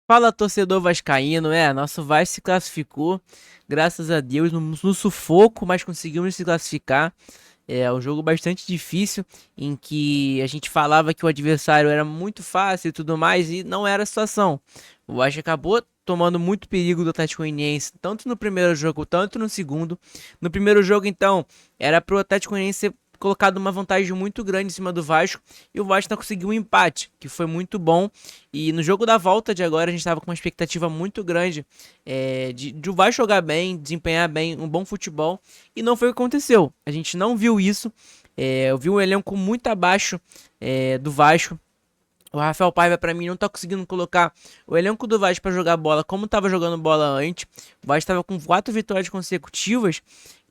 Fala, torcedor vascaíno, nosso Vasco se classificou, graças a Deus, no sufoco, mas conseguimos se classificar. É um jogo bastante difícil, em que a gente falava que o adversário era muito fácil e tudo mais, e não era a situação. O Vasco acabou tomando muito perigo do Atlético Goianiense, tanto no primeiro jogo, tanto no segundo. No primeiro jogo, então, era pro Atlético Goianiense ter colocado uma vantagem muito grande em cima do Vasco, e o Vasco não conseguiu um empate, que foi muito bom. E no jogo da volta de agora, a gente estava com uma expectativa muito grande de o Vasco jogar bem, desempenhar bem, um bom futebol, e não foi o que aconteceu. A gente não viu isso. Eu vi um elenco muito abaixo do Vasco. O Rafael Paiva, pra mim, não tá conseguindo colocar o elenco do Vasco pra jogar bola como tava jogando bola antes. O Vasco tava com 4 vitórias consecutivas.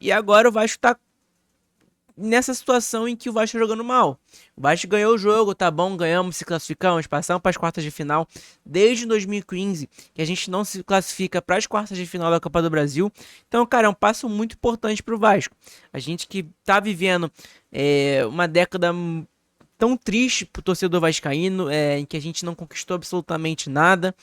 E agora o Vasco tá nessa situação em que o Vasco tá jogando mal. O Vasco ganhou o jogo, tá bom, ganhamos, se classificamos, passamos para as quartas de final. Desde 2015 que a gente não se classifica para as quartas de final da Copa do Brasil. Então, cara, é um passo muito importante pro Vasco. A gente que tá vivendo uma década tão triste pro torcedor vascaíno, em que a gente não conquistou absolutamente nada.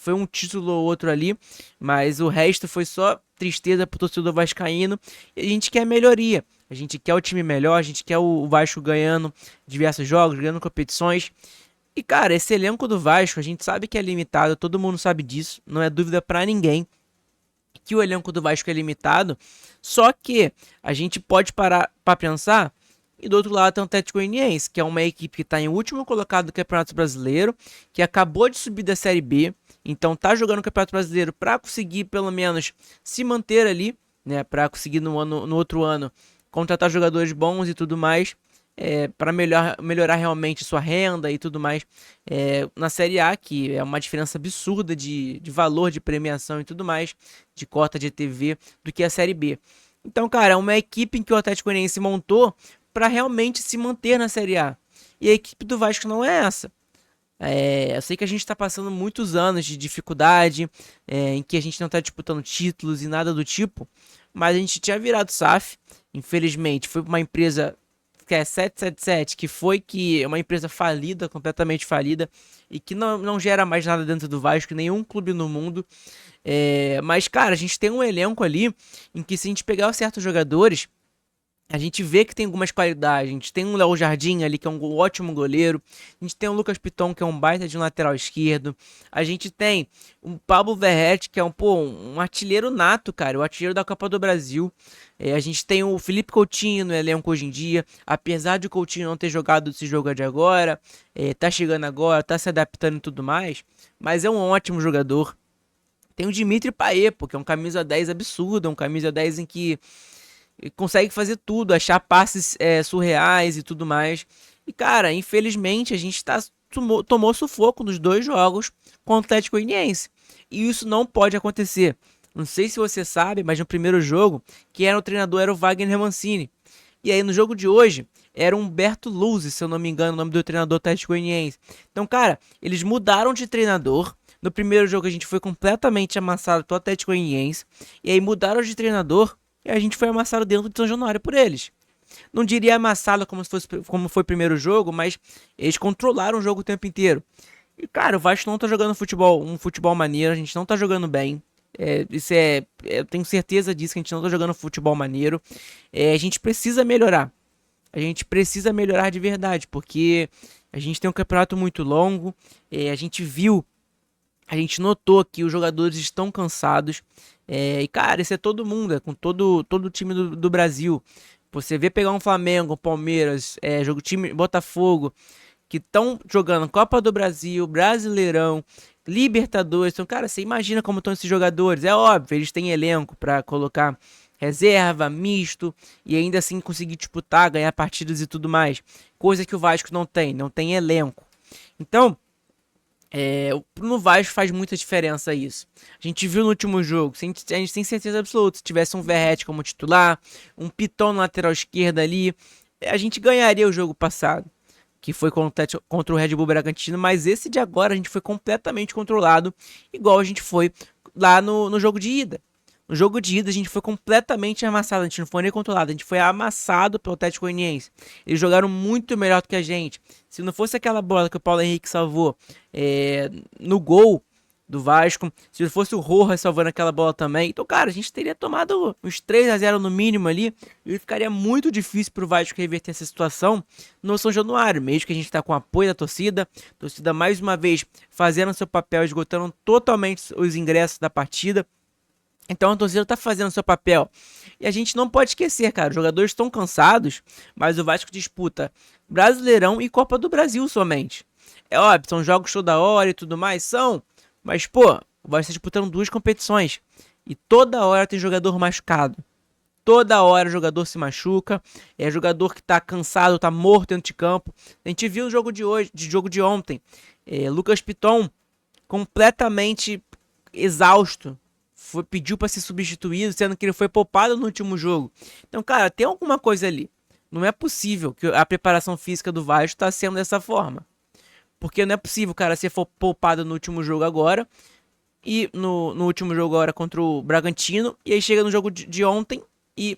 Foi um título ou outro ali, mas o resto foi só tristeza pro torcedor vascaíno. E a gente quer melhoria. A gente quer o time melhor, a gente quer o Vasco ganhando diversos jogos, ganhando competições. E cara, esse elenco do Vasco, a gente sabe que é limitado, todo mundo sabe disso, não é dúvida pra ninguém que o elenco do Vasco é limitado. Só que a gente pode parar pra pensar. E do outro lado tem o Atlético Goianiense, que é uma equipe que está em último colocado do Campeonato Brasileiro, que acabou de subir da Série B, então tá jogando o Campeonato Brasileiro para conseguir pelo menos se manter ali, né, para conseguir no outro ano contratar jogadores bons e tudo mais, para melhorar realmente sua renda e tudo mais na Série A, que é uma diferença absurda de valor de premiação e tudo mais, de cota de TV, do que a Série B. Então, cara, é uma equipe em que o Atlético Goianiense montou para realmente se manter na Série A. E a equipe do Vasco não é essa. Eu sei que a gente está passando muitos anos de dificuldade, em que a gente não está disputando títulos e nada do tipo, mas a gente tinha virado SAF, infelizmente, foi uma empresa que é 777, que é uma empresa falida, completamente falida, e que não gera mais nada dentro do Vasco, nenhum clube no mundo. Mas, cara, a gente tem um elenco ali em que se a gente pegar certos jogadores, a gente vê que tem algumas qualidades. A gente tem um Léo Jardim ali, que é um ótimo goleiro. A gente tem o Lucas Piton, que é um baita de um lateral esquerdo. A gente tem o Pablo Verret, que é um artilheiro nato, cara. O artilheiro da Copa do Brasil. A gente tem o Felipe Coutinho no elenco hoje em dia. Apesar de o Coutinho não ter jogado esse jogo de agora, tá chegando agora, tá se adaptando e tudo mais. Mas é um ótimo jogador. Tem o Dimitri Paê, que é um camisa 10 absurdo. É um camisa 10 em que consegue fazer tudo, achar passes surreais e tudo mais. E, cara, infelizmente a gente tomou sufoco nos dois jogos contra o Atlético Goianiense. E isso não pode acontecer. Não sei se você sabe, mas no primeiro jogo, quem era o treinador era o Wagner Mancini. E aí no jogo de hoje, era o Humberto Luzzi, se eu não me engano, o nome do treinador Atlético Goianiense. Então, cara, eles mudaram de treinador. No primeiro jogo a gente foi completamente amassado pelo Atlético Goianiense. E aí mudaram de treinador e a gente foi amassado dentro de São Januário por eles. Não diria amassado como foi o primeiro jogo, mas eles controlaram o jogo o tempo inteiro. E, cara, o Vasco não tá jogando um futebol maneiro, a gente não tá jogando bem. Eu tenho certeza disso, que a gente não tá jogando futebol maneiro. A gente precisa melhorar. A gente precisa melhorar de verdade, porque a gente tem um campeonato muito longo. A gente notou que os jogadores estão cansados. E, cara, isso é todo mundo, com todo o time do Brasil. Você vê pegar um Flamengo, um Palmeiras, time Botafogo, que estão jogando Copa do Brasil, Brasileirão, Libertadores. Então, cara, você imagina como estão esses jogadores. É óbvio, eles têm elenco para colocar reserva, misto, e ainda assim conseguir disputar, ganhar partidas e tudo mais. Coisa que o Vasco não tem elenco. Então, no Vasco faz muita diferença isso. A gente viu no último jogo, a gente tem certeza absoluta, se tivesse um Verratti como titular, um Piton na lateral esquerda ali, a gente ganharia o jogo passado, que foi contra o Red Bull Bragantino, mas esse de agora a gente foi completamente controlado, igual a gente foi lá no jogo de ida. No jogo de ida a gente foi completamente amassado, a gente não foi nem controlado, a gente foi amassado pelo Atlético Goianiense. Eles jogaram muito melhor do que a gente. Se não fosse aquela bola que o Paulo Henrique salvou no gol, do Vasco. Se fosse o Rojas salvando aquela bola também. Então, cara, a gente teria tomado uns 3-0 no mínimo ali. E ficaria muito difícil pro Vasco reverter essa situação no São Januário. Mesmo que a gente tá com o apoio da torcida. A torcida mais uma vez fazendo seu papel, esgotando totalmente os ingressos da partida. Então a torcida tá fazendo seu papel. E a gente não pode esquecer, cara. Os jogadores estão cansados, mas o Vasco disputa Brasileirão e Copa do Brasil somente. É óbvio, são jogos toda hora e tudo mais, são. Mas, pô, o Vasco tá disputando duas competições. E toda hora tem jogador machucado. Toda hora o jogador se machuca. É jogador que tá cansado, tá morto dentro de campo. A gente viu no jogo de hoje, jogo de ontem. Lucas Piton completamente exausto. Pediu para ser substituído, sendo que ele foi poupado no último jogo. Então, cara, tem alguma coisa ali. Não é possível que a preparação física do Vasco está sendo dessa forma. Porque não é possível o cara ser poupado no último jogo agora. E no último jogo agora contra o Bragantino. E aí chega no jogo de ontem e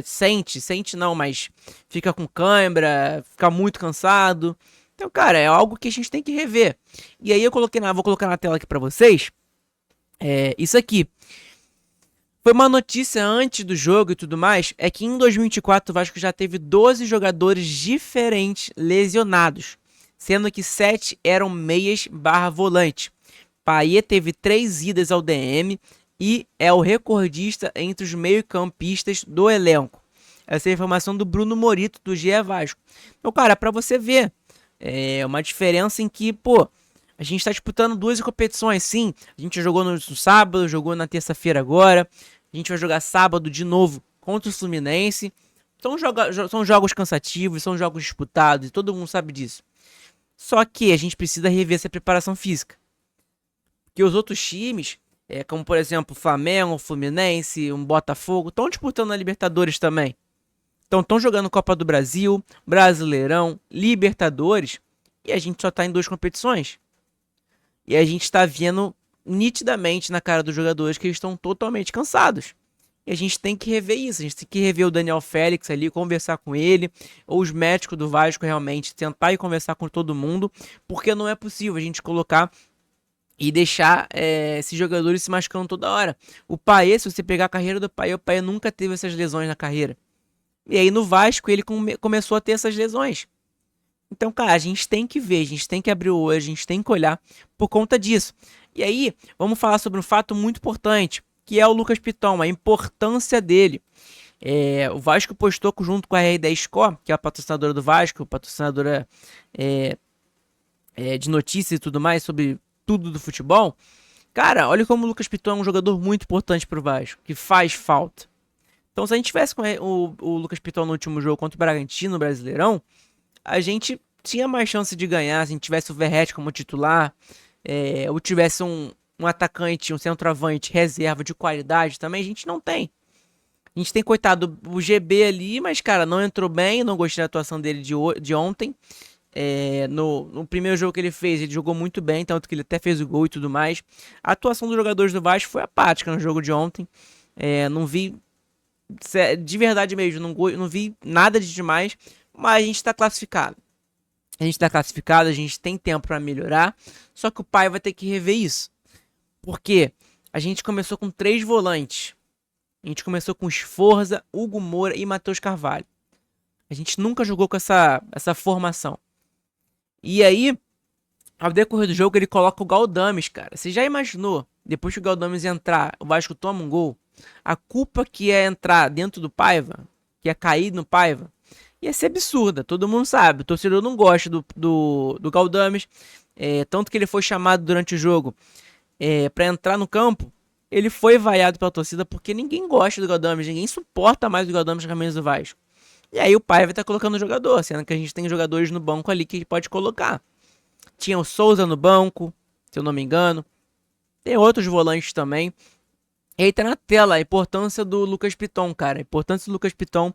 sente não, mas fica com cãibra, fica muito cansado. Então, cara, é algo que a gente tem que rever. E aí vou colocar na tela aqui para vocês. Isso aqui. Foi uma notícia antes do jogo e tudo mais. É que em 2024 o Vasco já teve 12 jogadores diferentes lesionados. Sendo que 7 eram meias / volante. Payet teve 3 idas ao DM e é o recordista entre os meio-campistas do elenco. Essa é a informação do Bruno Morito, do GE Vasco. Então, cara, pra você ver, é uma diferença em que, pô, a gente tá disputando duas competições, sim. A gente jogou no sábado, jogou na terça-feira agora. A gente vai jogar sábado de novo contra o Fluminense. São jogos cansativos, são jogos disputados, e todo mundo sabe disso. Só que a gente precisa rever essa preparação física. Porque os outros times, como por exemplo o Flamengo, o Fluminense, um Botafogo, estão disputando a Libertadores também. Então estão jogando Copa do Brasil, Brasileirão, Libertadores, e a gente só tá em 2 competições. E a gente tá vendo nitidamente na cara dos jogadores que eles estão totalmente cansados. E a gente tem que rever isso. A gente tem que rever o Daniel Félix ali, conversar com ele, ou os médicos do Vasco realmente, tentar ir conversar com todo mundo, porque não é possível a gente colocar e deixar esses jogadores se machucando toda hora. O Payet, se você pegar a carreira do Payet, o Payet nunca teve essas lesões na carreira. E aí no Vasco ele começou a ter essas lesões. Então, cara, a gente tem que ver, a gente tem que abrir o olho, a gente tem que olhar por conta disso. E aí, vamos falar sobre um fato muito importante, que é o Lucas Piton, a importância dele. O Vasco postou junto com a R10 Co, que é a patrocinadora do Vasco, patrocinadora de notícias e tudo mais, sobre tudo do futebol. Cara, olha como o Lucas Piton é um jogador muito importante pro Vasco, que faz falta. Então, se a gente tivesse com o Lucas Piton no último jogo contra o Bragantino, no Brasileirão, a gente tinha mais chance de ganhar se a gente tivesse o Verratti como titular, ou tivesse um atacante, um centroavante reserva de qualidade também. A gente não tem. A gente tem, coitado, o GB ali, mas, cara, não entrou bem, não gostei da atuação dele de ontem. No primeiro jogo que ele fez, ele jogou muito bem, tanto que ele até fez o gol e tudo mais. A atuação dos jogadores do Vasco foi apática no jogo de ontem. Não vi, de verdade mesmo, não vi nada de demais, mas a gente tá classificado. A gente tá classificado, a gente tem tempo pra melhorar, só que o pai vai ter que rever isso. Porque a gente começou com 3 volantes. A gente começou com Sforza, Hugo Moura e Matheus Carvalho. A gente nunca jogou com essa formação. E aí, ao decorrer do jogo, ele coloca o Galdames, cara. Você já imaginou, depois que o Galdames entrar, o Vasco toma um gol? A culpa que é entrar dentro do Paiva, que é cair no Paiva, ia ser absurda. Todo mundo sabe. O torcedor não gosta do Galdames. Tanto que ele foi chamado durante o jogo pra entrar no campo. Ele foi vaiado pela torcida porque ninguém gosta do Galdames. Ninguém suporta mais o Galdames na camisa do Vasco. E aí o Paiva tá colocando o jogador, sendo que a gente tem jogadores no banco ali que ele pode colocar. Tinha o Souza no banco, se eu não me engano. Tem outros volantes também. E aí tá na tela a importância do Lucas Piton, cara. A importância do Lucas Piton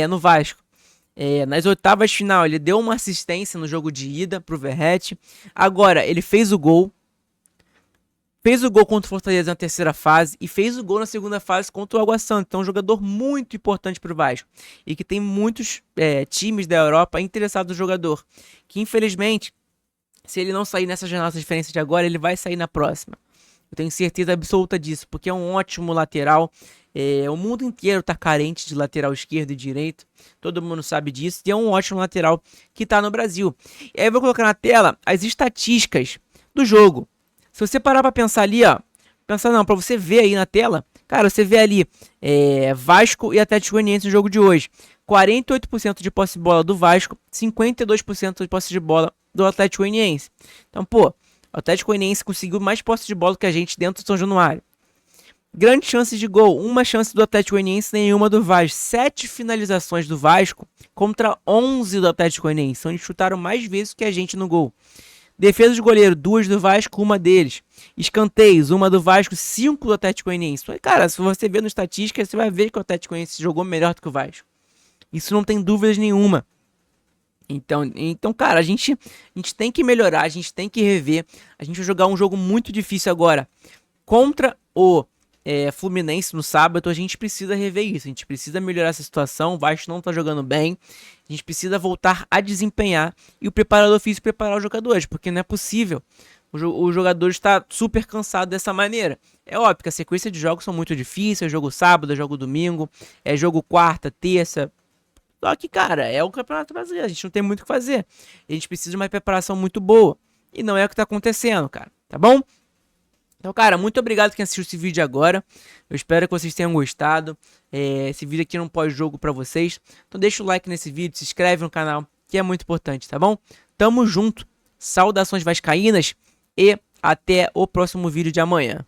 no Vasco. Nas oitavas de final, ele deu uma assistência no jogo de ida pro Verratti. Agora, ele fez o gol. Fez o gol contra o Fortaleza na terceira fase e fez o gol na segunda fase contra o Água Santa. Então é um jogador muito importante para o Vasco. E que tem muitos times da Europa interessados no jogador. Que infelizmente Se ele não sair nessa janela de transferência de agora, ele vai sair na próxima. Eu tenho certeza absoluta disso, porque é um ótimo lateral. O mundo inteiro tá carente de lateral esquerdo e direito. Todo mundo sabe disso. E é um ótimo lateral que tá no Brasil. E aí eu vou colocar na tela as estatísticas do jogo. Se você parar pra pensar ali, ó. Pensar não, pra você ver aí na tela. Cara, você vê ali Vasco e Atlético Goianiense no jogo de hoje. 48% de posse de bola do Vasco, 52% de posse de bola do Atlético Goianiense. Então, pô, o Atlético Goianiense conseguiu mais posse de bola que a gente dentro do São Januário. Grandes chances de gol, uma chance do Atlético Goianiense, nenhuma do Vasco. 7 finalizações do Vasco contra 11 do Atlético Goianiense. Então eles chutaram mais vezes que a gente no gol. Defesa de goleiro, 2 do Vasco, uma deles. Escanteios, uma do Vasco, 5 do Atlético Goianiense. Cara, se você ver no estatística, você vai ver que o Atlético Goianiense jogou melhor do que o Vasco. Isso não tem dúvidas nenhuma. Então, cara, a gente tem que melhorar, a gente tem que rever. A gente vai jogar um jogo muito difícil agora contra o Fluminense no sábado. A gente precisa rever isso, a gente precisa melhorar essa situação. O Vasco não tá jogando bem, a gente precisa voltar a desempenhar e o preparador físico preparar os jogadores, porque não é possível o jogador está super cansado dessa maneira. É óbvio que a sequência de jogos são muito difíceis, é jogo sábado, é jogo domingo, é jogo quarta, terça. Só que, cara, é o Campeonato Brasileiro, a gente não tem muito o que fazer. A gente precisa de uma preparação muito boa. E não é o que tá acontecendo, cara. Tá bom? Então, cara, muito obrigado quem assistiu esse vídeo agora. Eu espero que vocês tenham gostado. Esse vídeo aqui é um pós-jogo pra vocês. Então deixa o like nesse vídeo, se inscreve no canal, que é muito importante, tá bom? Tamo junto. Saudações vascaínas e até o próximo vídeo de amanhã.